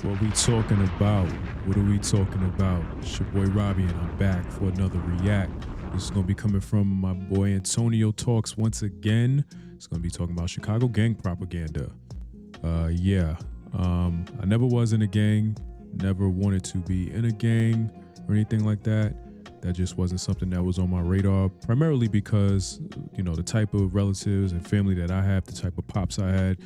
What we talking about? What are we talking about? It's your boy Robbie, and I'm back for another react. This is gonna be coming from my boy Antonio Talks once again. It's gonna be talking about Chicago gang propaganda. I never was in a gang, never wanted to be in a gang or anything like that. That just wasn't something that was on my radar, primarily because, you know, the type of relatives and family that I have, the type of pops I had,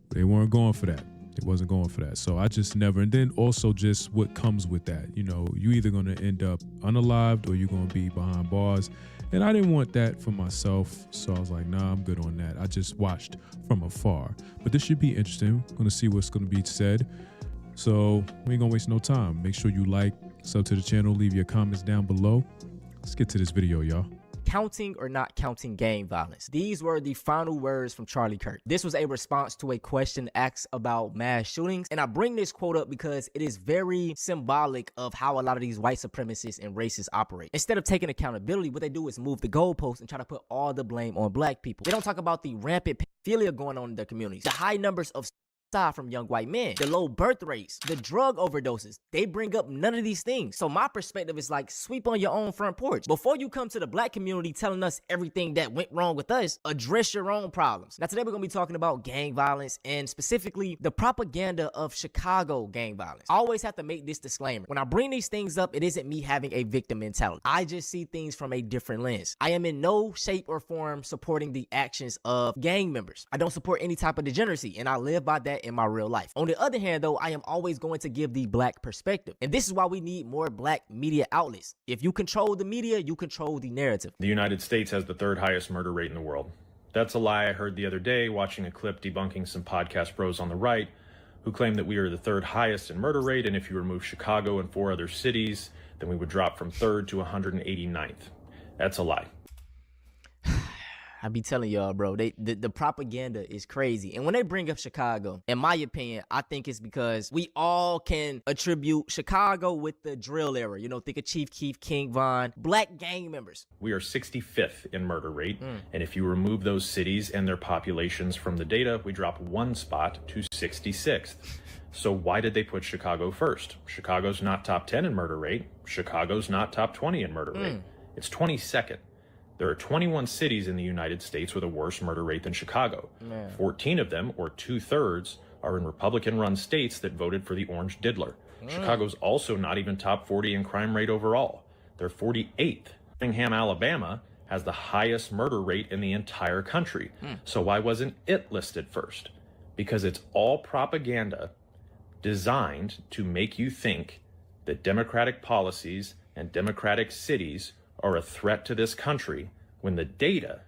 they weren't going for that. It wasn't going for that. So I just never, and then also just what comes with that. You know, you either going to end up unalived or you're going to be behind bars. And I didn't want that for myself. So I was like, nah, I'm good on that. I just watched from afar. But this should be interesting. I'm going to see what's going to be said. So we ain't going to waste no time. Make sure you like, sub to the channel, leave your comments down below. Let's get to this video, y'all. Counting or not counting gang violence. These were the final words from Charlie Kirk. This was a response to a question asked about mass shootings. And I bring this quote up because it is very symbolic of how a lot of these white supremacists and racists operate. Instead of taking accountability, what they do is move the goalposts and try to put all the blame on black people. They don't talk about the rampant pedophilia going on in their communities, the high numbers of from young white men, the low birth rates, the drug overdoses. They bring up none of these things. So my perspective is like, sweep on your own front porch. Before you come to the black community telling us everything that went wrong with us, address your own problems. Now today we're gonna be talking about gang violence and specifically the propaganda of Chicago gang violence. I always have to make this disclaimer. When I bring these things up, it isn't me having a victim mentality. I just see things from a different lens. I am in no shape or form supporting the actions of gang members. I don't support any type of degeneracy, and I live by that in my real life. On the other hand, though, I am always going to give the black perspective. And this is why we need more black media outlets. If you control the media, you control the narrative. The United States has the third highest murder rate in the world. That's a lie I heard the other day watching a clip debunking some podcast bros on the right who claim that we are the third highest in murder rate, and if you remove Chicago and 4 other cities, then we would drop from 3rd to 189th. That's a lie. I be telling y'all, bro, the propaganda is crazy. And when they bring up Chicago, in my opinion, I think it's because we all can attribute Chicago with the drill era. You know, think of Chief Keef, King Von, black gang members. We are 65th in murder rate. And if you remove those cities and their populations from the data, we drop 1 spot to 66th. So why did they put Chicago first? Chicago's not top 10 in murder rate. Chicago's not top 20 in murder rate. It's 22nd. There are 21 cities in the United States with a worse murder rate than Chicago. 14 of them, or 2/3, are in Republican-run states that voted for the Orange Diddler. Chicago's also not even top 40 in crime rate overall. They're 48th. Birmingham, Alabama has the highest murder rate in the entire country. So why wasn't it listed first? Because it's all propaganda designed to make you think that democratic policies and democratic cities are a threat to this country when the data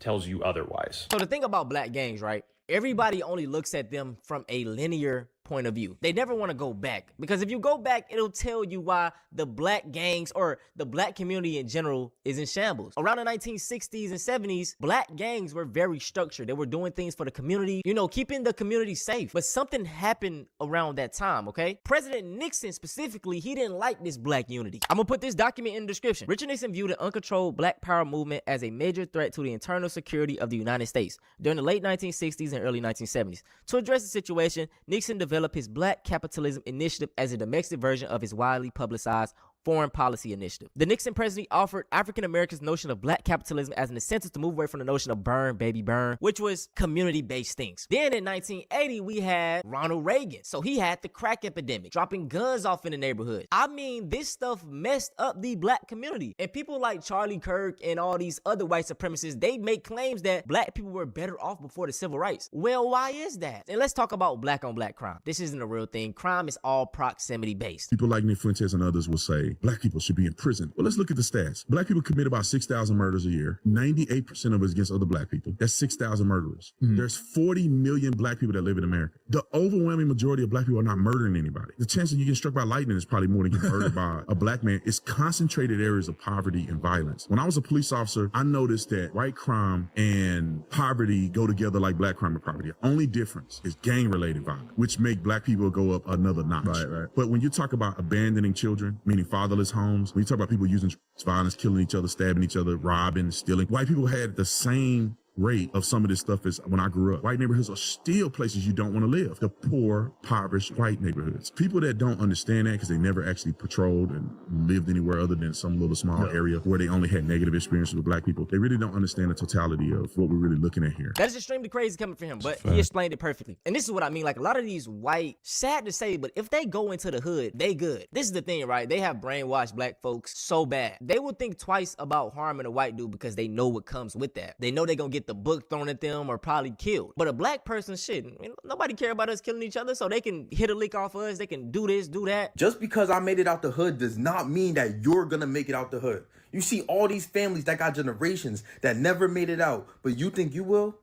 tells you otherwise. So the thing about black gangs, right? Everybody only looks at them from a linear point of view. They never want to go back, because if you go back, it'll tell you why the black gangs or the black community in general is in shambles. Around the 1960s and 70s, black gangs were very structured. They were doing things for the community, you know, keeping the community safe. But something happened around that time, okay? President Nixon specifically, he didn't like this black unity. I'm gonna put this document in the description. Richard Nixon viewed the uncontrolled black power movement as a major threat to the internal security of the United States during the late 1960s and early 1970s. To address the situation, Nixon developed his Black Capitalism Initiative as a domestic version of his widely publicized foreign policy initiative. The Nixon presidency offered African Americans notion of black capitalism as an incentive to move away from the notion of burn, baby, burn, which was community-based things. Then in 1980, we had Ronald Reagan. So he had the crack epidemic, dropping guns off in the neighborhood. I mean, this stuff messed up the black community. And people like Charlie Kirk and all these other white supremacists, they make claims that black people were better off before the civil rights. Well, why is that? And let's talk about black on black crime. This isn't a real thing. Crime is all proximity-based. People like Nick Fuentes and others will say, black people should be in prison. Well, let's look at the stats. Black people commit about 6,000 murders a year. 98% of it is against other black people. That's 6,000 murderers. There's 40 million black people that live in America. The overwhelming majority of black people are not murdering anybody. The chance that you get struck by lightning is probably more than getting murdered by a black man. It's concentrated areas of poverty and violence. When I was a police officer, I noticed that white crime and poverty go together like black crime and poverty. The only difference is gang-related violence, which make black people go up another notch. Right. But when you talk about abandoning children, meaning fatherless homes, when you talk about people using violence, killing each other, stabbing each other, robbing, stealing, white people had the same rate of some of this stuff is when I grew up. White neighborhoods are still places you don't want to live. The poor, impoverished white neighborhoods. People that don't understand that because they never actually patrolled and lived anywhere other than some little small area where they only had negative experiences with black people, they really don't understand the totality of what we're really looking at here. That is extremely crazy coming from him, but he explained it perfectly. And this is what I mean. Like, a lot of these white, sad to say, but if they go into the hood, they good. This is the thing, right? They have brainwashed black folks so bad. They will think twice about harming a white dude because they know what comes with that. They know they're gonna get the book thrown at them or probably killed. But a black person, shit, nobody care about us killing each other, so they can hit a lick off of us. They can do this, do that. Just because I made it out the hood does not mean that you're gonna make it out the hood. You see all these families that got generations that never made it out, but you think you will?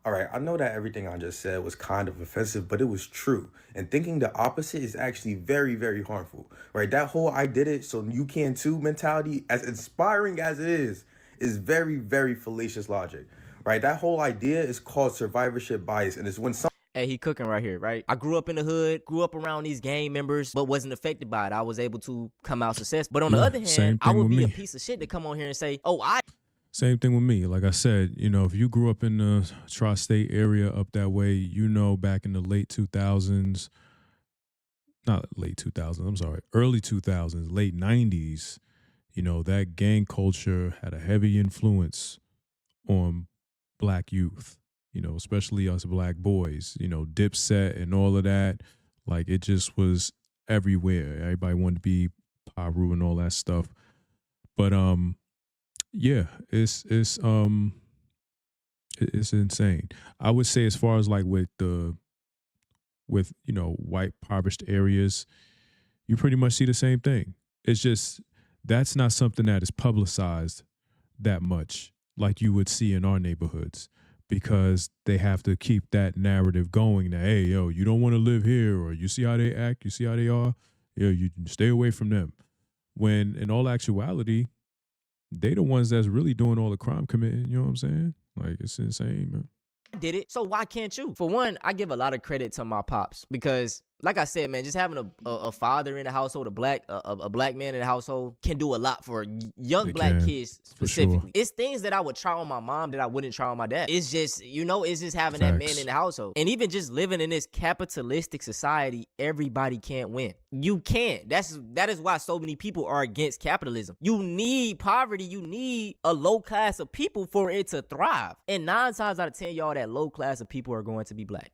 All right, I know that everything I just said was kind of offensive, but it was true. And thinking the opposite is actually very, very harmful, right? That whole "I did it, so you can too" mentality, as inspiring as it is very, very fallacious logic, right? That whole idea is called survivorship bias, and it's when some Hey, he cooking right here, right? I grew up in the hood, grew up around these gang members, but wasn't affected by it. I was able to come out successful. But on the other hand, I would be a piece of shit to come on here and say, oh, Same thing with me. Like I said, if you grew up in the tri-state area up that way, back in the late 2000s, not late 2000s, I'm sorry, early 2000s, late 90s, that gang culture had a heavy influence on black youth, especially us black boys, Dipset and all of that. Like, it just was everywhere. Everybody wanted to be Paru and all that stuff. But, yeah, it's insane. I would say, as far as like with white impoverished areas, you pretty much see the same thing. It's just that's not something that is publicized that much like you would see in our neighborhoods, because they have to keep that narrative going that, hey, yo, you don't want to live here, or you see how they act, you see how they are, you stay away from them. When in all actuality, they the ones that's really doing all the crime committing, you know what I'm saying? Like, it's insane, man. did it, so why can't you? For one, I give a lot of credit to my pops because, like I said, man, just having a father in the household, a black man in the household can do a lot for young black kids specifically. Sure. It's things that I would try on my mom that I wouldn't try on my dad. It's just, it's just having that man in the household. And even just living in this capitalistic society, everybody can't win. You can't. That is why so many people are against capitalism. You need poverty. You need a low class of people for it to thrive. And 9 times out of 10, y'all, that low class of people are going to be black.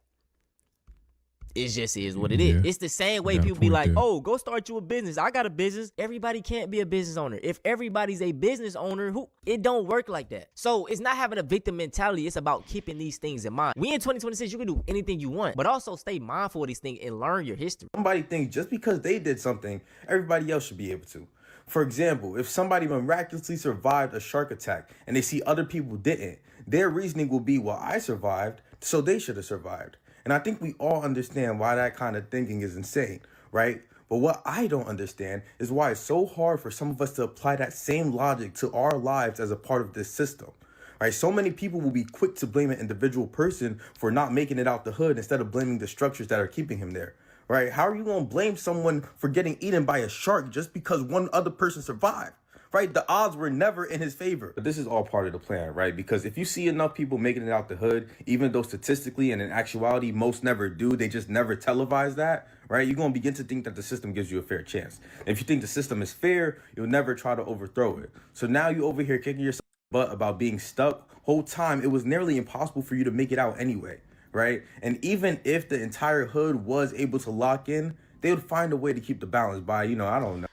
It just is what it is. It's the same way people be like, oh, go start you a business. I got a business. Everybody can't be a business owner. If everybody's a business owner, it don't work like that. So it's not having a victim mentality. It's about keeping these things in mind. We in 2026, you can do anything you want, but also stay mindful of these things and learn your history. Somebody thinks just because they did something, everybody else should be able to. For example, if somebody miraculously survived a shark attack and they see other people didn't, their reasoning will be, well, I survived, so they should have survived. And I think we all understand why that kind of thinking is insane, right? But what I don't understand is why it's so hard for some of us to apply that same logic to our lives as a part of this system, right? So many people will be quick to blame an individual person for not making it out the hood instead of blaming the structures that are keeping him there, right? How are you going to blame someone for getting eaten by a shark just because one other person survived? Right? The odds were never in his favor. But this is all part of the plan, right? Because if you see enough people making it out the hood, even though statistically and in actuality, most never do, they just never televise that, right? You're going to begin to think that the system gives you a fair chance. And if you think the system is fair, you'll never try to overthrow it. So now you over here kicking yourself butt about being stuck. Whole time, it was nearly impossible for you to make it out anyway, right? And even if the entire hood was able to lock in, they would find a way to keep the balance by, I don't know.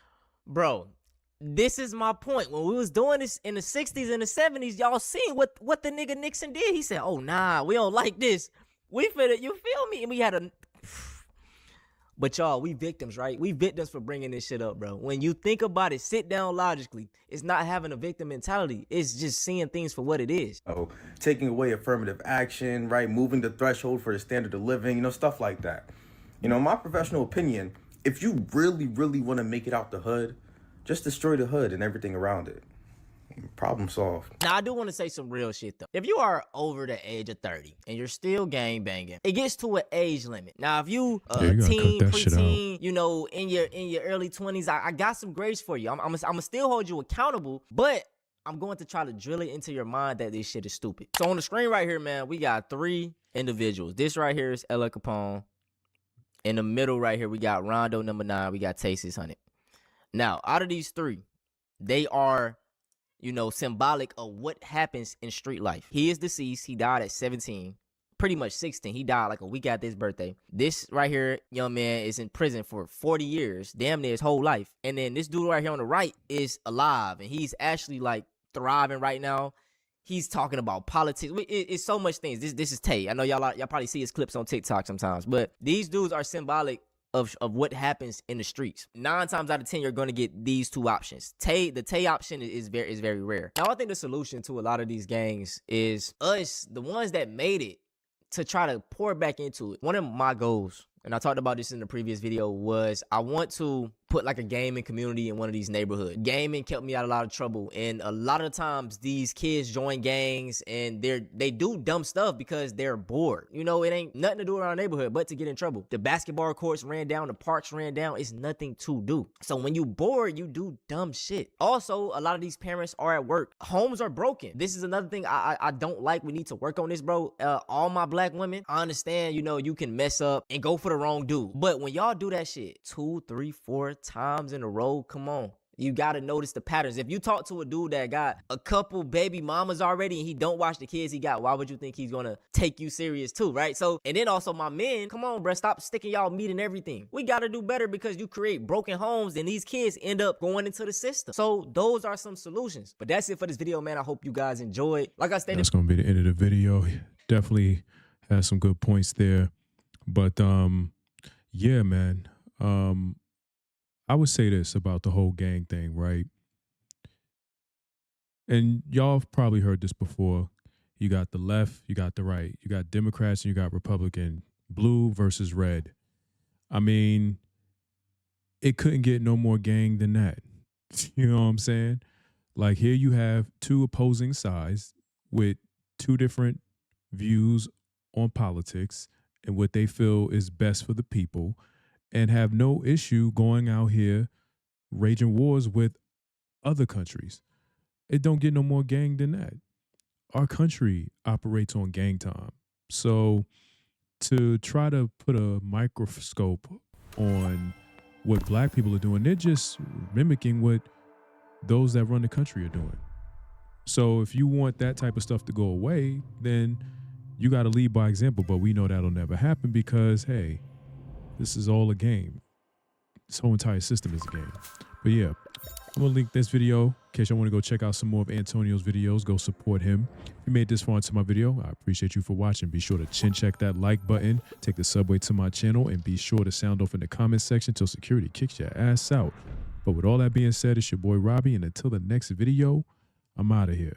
Bro. This is my point. When we was doing this in the 60s and the 70s, y'all seen what the nigga Nixon did. He said, oh, nah, we don't like this. We finna, you feel me? And we had a... But y'all, we victims, right? We victims for bringing this shit up, bro. When you think about it, sit down logically. It's not having a victim mentality. It's just seeing things for what it is. Oh, taking away affirmative action, right? Moving the threshold for the standard of living, stuff like that. My professional opinion, if you really, really want to make it out the hood, just destroy the hood and everything around it. Problem solved. Now, I do want to say some real shit, though. If you are over the age of 30 and you're still gang banging, it gets to an age limit. Now, if you teen, preteen, in your early 20s, I got some grace for you. I'm gonna still hold you accountable, but I'm going to try to drill it into your mind that this shit is stupid. So on the screen right here, man, we got 3 individuals. This right here is Ella Capone. In the middle right here, we got Rondo number 9. We got Tay 600. Now, out of these 3, they are, you know, symbolic of what happens in street life. He is deceased. He died at 17. Pretty much 16. He died like a week after his birthday. This right here, young man, is in prison for 40 years, damn near his whole life. And then this dude right here on the right is alive, and he's actually like thriving right now. He's talking about politics. It's so much things. This is Tay. I know y'all probably see his clips on TikTok sometimes, but these dudes are symbolic of what happens in the streets. 9 times out of 10, you're going to get these 2 options. The Tay option is very rare. Now, I think the solution to a lot of these gangs is us, the ones that made it, to try to pour back into it. One of my goals, and I talked about this in the previous video, was I want to put like a gaming community in one of these neighborhoods. Gaming kept me out of a lot of trouble, and a lot of times these kids join gangs and they do dumb stuff because they're bored. You know, it ain't nothing to do around the neighborhood but to get in trouble. The basketball courts ran down, the parks ran down. It's nothing to do. So when you bored, you do dumb shit. Also, a lot of these parents are at work. Homes are broken. This is another thing I don't like. We need to work on this, bro. All my black women, I understand, you know, you can mess up and go for the wrong dude. But when y'all do that shit 2, 3, 4 times in a row, come on. You gotta notice the patterns. If you talk to a dude that got a couple baby mamas already and he don't watch the kids he got, why would you think he's gonna take you serious too, right? So, and then also my men, come on, bruh, stop sticking y'all meat in everything. We gotta do better because you create broken homes and these kids end up going into the system. So those are some solutions. But that's it for this video, man. I hope you guys enjoyed. Like I stated, that's gonna be the end of the video. Definitely has some good points there. But yeah, man. I would say this about the whole gang thing, right? And y'all have probably heard this before. You got the left, you got the right. You got Democrats and you got Republican. Blue versus red. I mean, it couldn't get no more gang than that. You know what I'm saying? Like, here you have 2 opposing sides with 2 different views on politics and what they feel is best for the people, and have no issue going out here raging wars with other countries. It don't get no more gang than that. Our country operates on gang time. So to try to put a microscope on what black people are doing, they're just mimicking what those that run the country are doing. So if you want that type of stuff to go away, then you got to lead by example. But we know that'll never happen because, hey, this is all a game. This whole entire system is a game. But yeah, I'm going to link this video in case you want to go check out some more of Antonio's videos. Go support him. If you made this far into my video, I appreciate you for watching. Be sure to chin check that like button. Take the subway to my channel. And be sure to sound off in the comment section till security kicks your ass out. But with all that being said, it's your boy Robbie. And until the next video, I'm out of here.